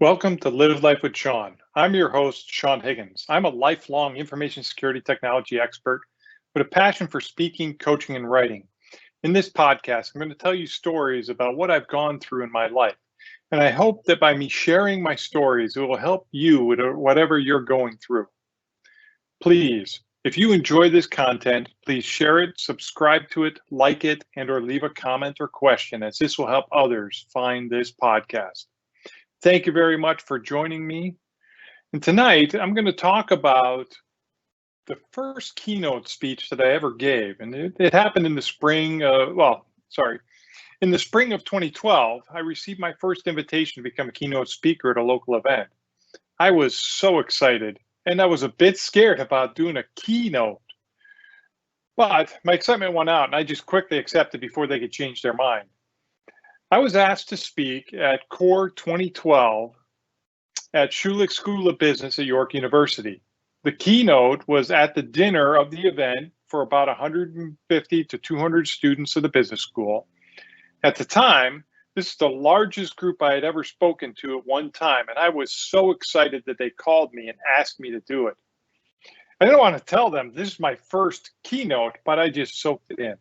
Welcome to Live Life with Sean. I'm your host, Sean Higgins. I'm a lifelong information security technology expert with a passion for speaking, coaching, and writing. In this podcast, I'm going to tell you stories about what I've gone through in my life. And I hope that by me sharing my stories, it will help you with whatever you're going through. Please, if you enjoy this content, please share it, subscribe to it, like it, and/or leave a comment or question, as this will help others find this podcast. Thank you very much for joining me. And tonight, I'm going to talk about the first keynote speech that I ever gave. And it happened in the spring, in the spring of 2012, I received my first invitation to become a keynote speaker at a local event. I was so excited, and I was a bit scared about doing a keynote. But my excitement went out, and I just quickly accepted before they could change their mind. I was asked to speak at Core 2012 at Schulich School of Business at York University. The keynote was at the dinner of the event for about 150 to 200 students of the business school. At the time, this is the largest group I had ever spoken to at one time, and I was so excited that they called me and asked me to do it. I didn't want to tell them this is my first keynote, but I just soaked it in.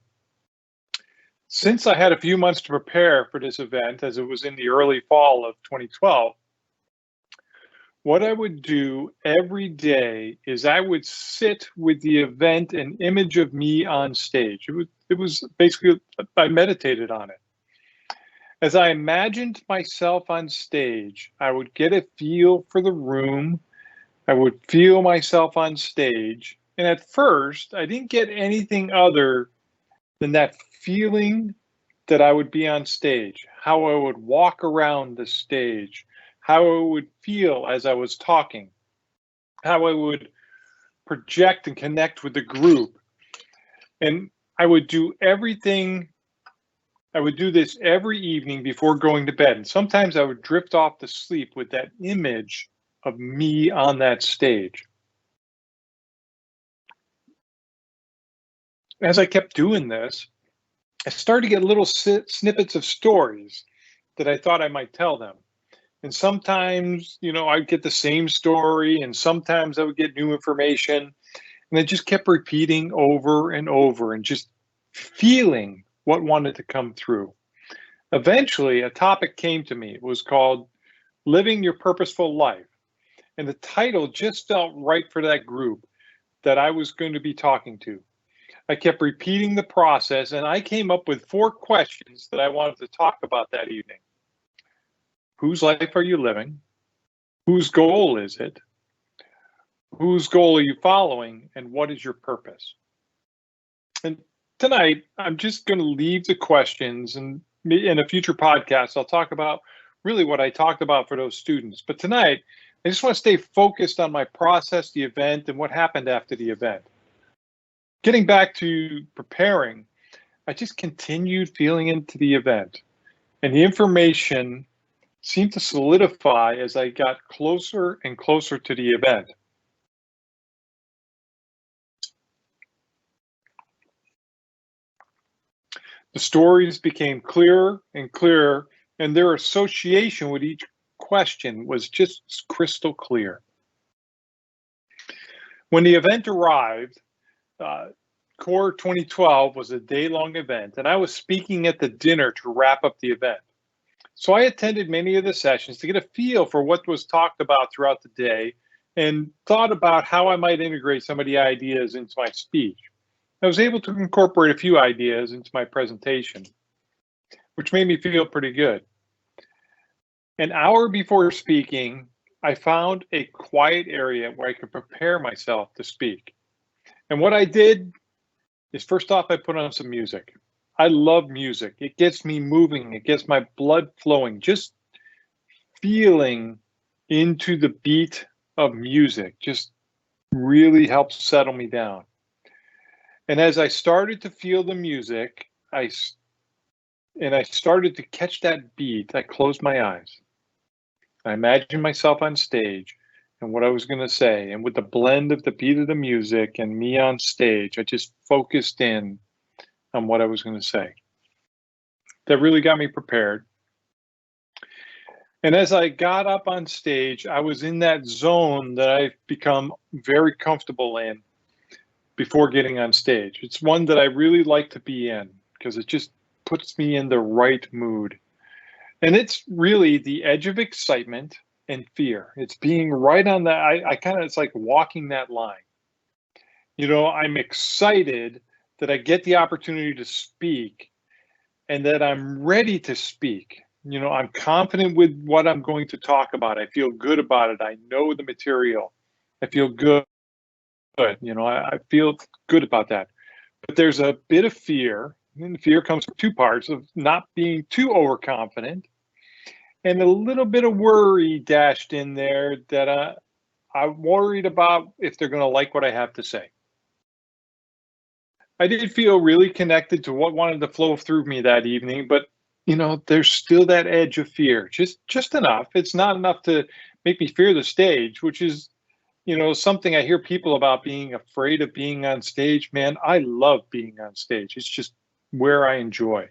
Since I had a few months to prepare for this event, as it was in the early fall of 2012, what I would do every day is I would sit with the event an image of me on stage. It was basically, I meditated on it. As I imagined myself on stage, I would get a feel for the room. I would feel myself on stage. And at first, I didn't get anything other than that feeling that I would be on stage, how I would walk around the stage, how I would feel as I was talking, how I would project and connect with the group. And I would do this every evening before going to bed. And sometimes I would drift off to sleep with that image of me on that stage. As I kept doing this, I started to get little snippets of stories that I thought I might tell them. And sometimes, I'd get the same story, and sometimes I would get new information. And I just kept repeating over and over and just feeling what wanted to come through. Eventually, a topic came to me. It was called Living Your Purposeful Life. And the title just felt right for that group that I was going to be talking to. I kept repeating the process, and I came up with 4 questions that I wanted to talk about that evening. Whose life are you living? Whose goal is it? Whose goal are you following? And what is your purpose? And tonight, I'm just going to leave the questions, and in a future podcast, I'll talk about really what I talked about for those students. But tonight, I just want to stay focused on my process, the event, and what happened after the event. Getting back to preparing, I just continued feeling into the event, and the information seemed to solidify as I got closer and closer to the event. The stories became clearer and clearer, and their association with each question was just crystal clear. When the event arrived, Core 2012 was a day-long event, and I was speaking at the dinner to wrap up the event. So I attended many of the sessions to get a feel for what was talked about throughout the day and thought about how I might integrate some of the ideas into my speech. I was able to incorporate a few ideas into my presentation, which made me feel pretty good. An hour before speaking, I found a quiet area where I could prepare myself to speak. And what I did is, first off, I put on some music. I love music. It gets me moving. It gets my blood flowing. Just feeling into the beat of music just really helps settle me down. And as I started to feel the music, I started to catch that beat, I closed my eyes. I imagined myself on stage and what I was going to say. And with the blend of the beat of the music and me on stage, I just focused in on what I was going to say. That really got me prepared. And as I got up on stage, I was in that zone that I've become very comfortable in before getting on stage. It's one that I really like to be in because it just puts me in the right mood. And it's really the edge of excitement and fear. It's being right on that. I kind of, it's like walking that line. I'm excited that I get the opportunity to speak and that I'm ready to speak. I'm confident with what I'm going to talk about. I feel good about it. I know the material. I feel good. I feel good about that. But there's a bit of fear, and the fear comes from two parts of not being too overconfident and a little bit of worry dashed in there that I'm worried about if they're going to like what I have to say. I did feel really connected to what wanted to flow through me that evening, but there's still that edge of fear, just enough. It's not enough to make me fear the stage, which is, something I hear people about being afraid of being on stage. Man, I love being on stage. It's just where I enjoy.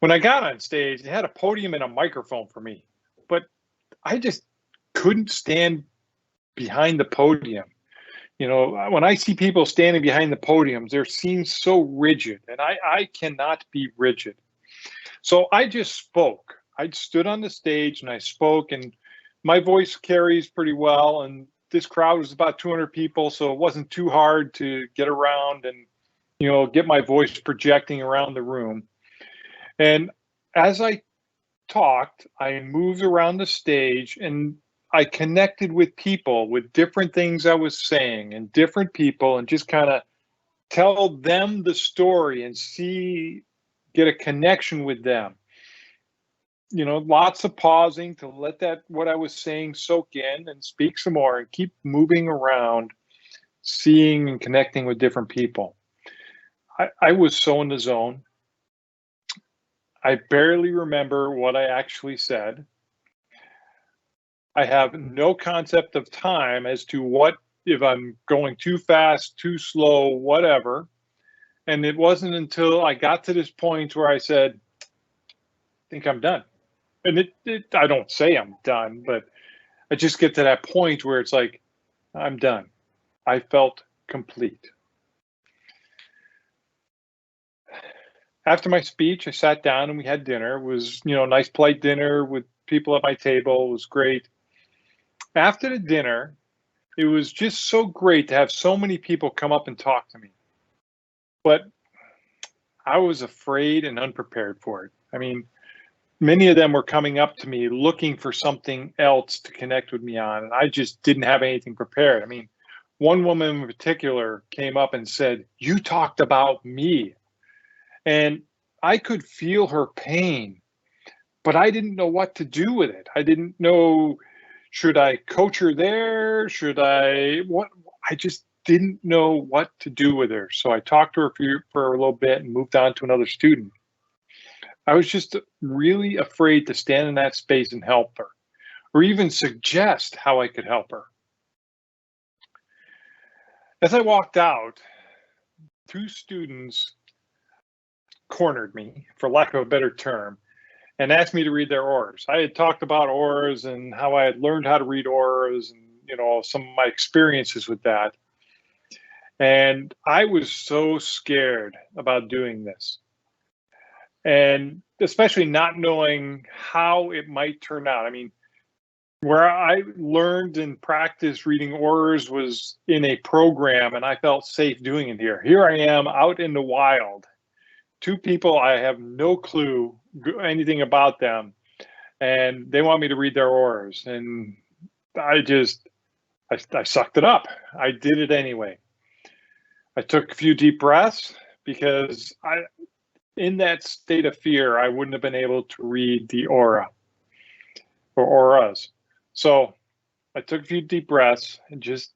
When I got on stage, they had a podium and a microphone for me, but I just couldn't stand behind the podium. When I see people standing behind the podiums, they seem so rigid, and I cannot be rigid. So I just spoke. I stood on the stage and I spoke, and my voice carries pretty well. And this crowd was about 200 people, so it wasn't too hard to get around and, get my voice projecting around the room. And as I talked, I moved around the stage and I connected with people with different things I was saying and different people, and just kind of tell them the story and get a connection with them. Lots of pausing to let what I was saying soak in and speak some more and keep moving around, seeing and connecting with different people. I was so in the zone. I barely remember what I actually said. I have no concept of time as to if I'm going too fast, too slow, whatever. And it wasn't until I got to this point where I said, I think I'm done. And I don't say I'm done, but I just get to that point where it's like, I'm done. I felt complete. After my speech, I sat down and we had dinner. It was, a nice polite dinner with people at my table. It was great. After the dinner, it was just so great to have so many people come up and talk to me. But I was afraid and unprepared for it. I mean, many of them were coming up to me looking for something else to connect with me on, and I just didn't have anything prepared. I mean, one woman in particular came up and said, "You talked about me." And I could feel her pain, but I didn't know what to do with it. I didn't know, should I coach her there? I just didn't know what to do with her. So I talked to her for a little bit and moved on to another student. I was just really afraid to stand in that space and help her, or even suggest how I could help her. As I walked out, two students cornered me, for lack of a better term, and asked me to read their auras. I had talked about auras and how I had learned how to read auras and, some of my experiences with that. And I was so scared about doing this. And especially not knowing how it might turn out. I mean, where I learned and practiced reading auras was in a program, and I felt safe doing it here. Here I am out in the wild. Two people, I have no clue anything about them, and they want me to read their auras. And I sucked it up. I did it anyway. I took a few deep breaths because in that state of fear, I wouldn't have been able to read the aura or auras. So I took a few deep breaths and just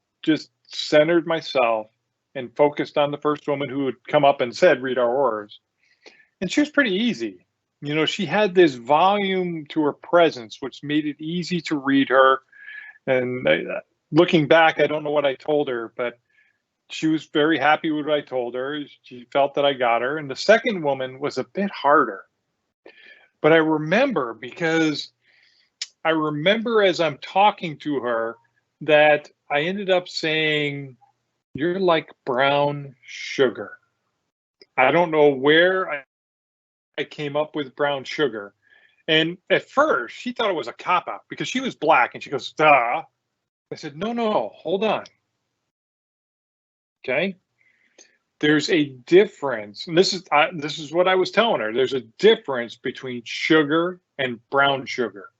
centered myself and focused on the first woman who had come up and said, "Read our auras." And she was pretty easy. She had this volume to her presence, which made it easy to read her. And looking back, I don't know what I told her, but she was very happy with what I told her. She felt that I got her. And the second woman was a bit harder. But I remember because I remember as I'm talking to her that I ended up saying, "You're like brown sugar." I don't know where I came up with brown sugar. And at first, she thought it was a cop out because she was black and she goes, "Duh." I said, "No, no, hold on. Okay. There's a difference." And this is what I was telling her. There's a difference between sugar and brown sugar.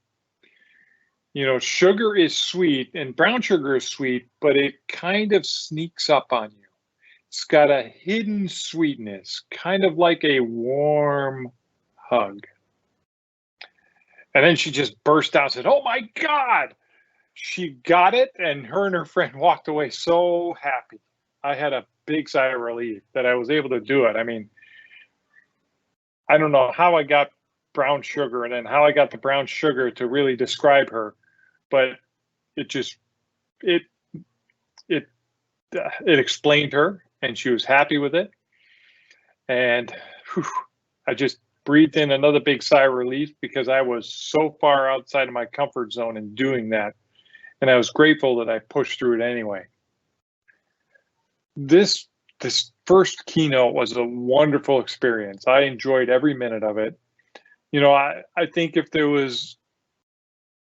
Sugar is sweet and brown sugar is sweet, but it kind of sneaks up on you. It's got a hidden sweetness, kind of like a warm hug. And then she just burst out and said, "Oh my God." She got it, and her friend walked away so happy. I had a big sigh of relief that I was able to do it. I mean, I don't know how I got brown sugar and then how I got the brown sugar to really describe her, but it just it it it explained her, and she was happy with it. And whew, I just breathed in another big sigh of relief because I was so far outside of my comfort zone in doing that. And I was grateful that I pushed through it anyway. This first keynote was a wonderful experience. I enjoyed every minute of it. I think if there was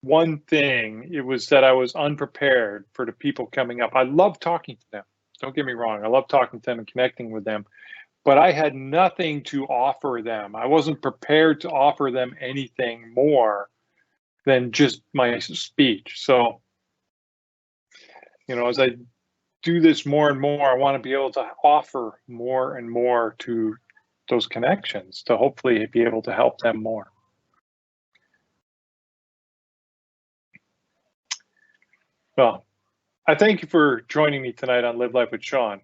one thing, it was that I was unprepared for the people coming up. I love talking to them. Don't get me wrong. I love talking to them and connecting with them. But I had nothing to offer them. I wasn't prepared to offer them anything more than just my speech. So, as I do this more and more, I want to be able to offer more and more to those connections to hopefully be able to help them more. Well, I thank you for joining me tonight on Live Life with Sean.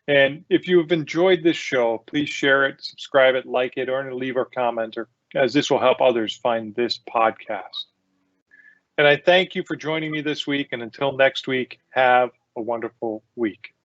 And if you have enjoyed this show, please share it, subscribe it, like it, or leave a comment, as this will help others find this podcast. And I thank you for joining me this week. And until next week, have a wonderful week.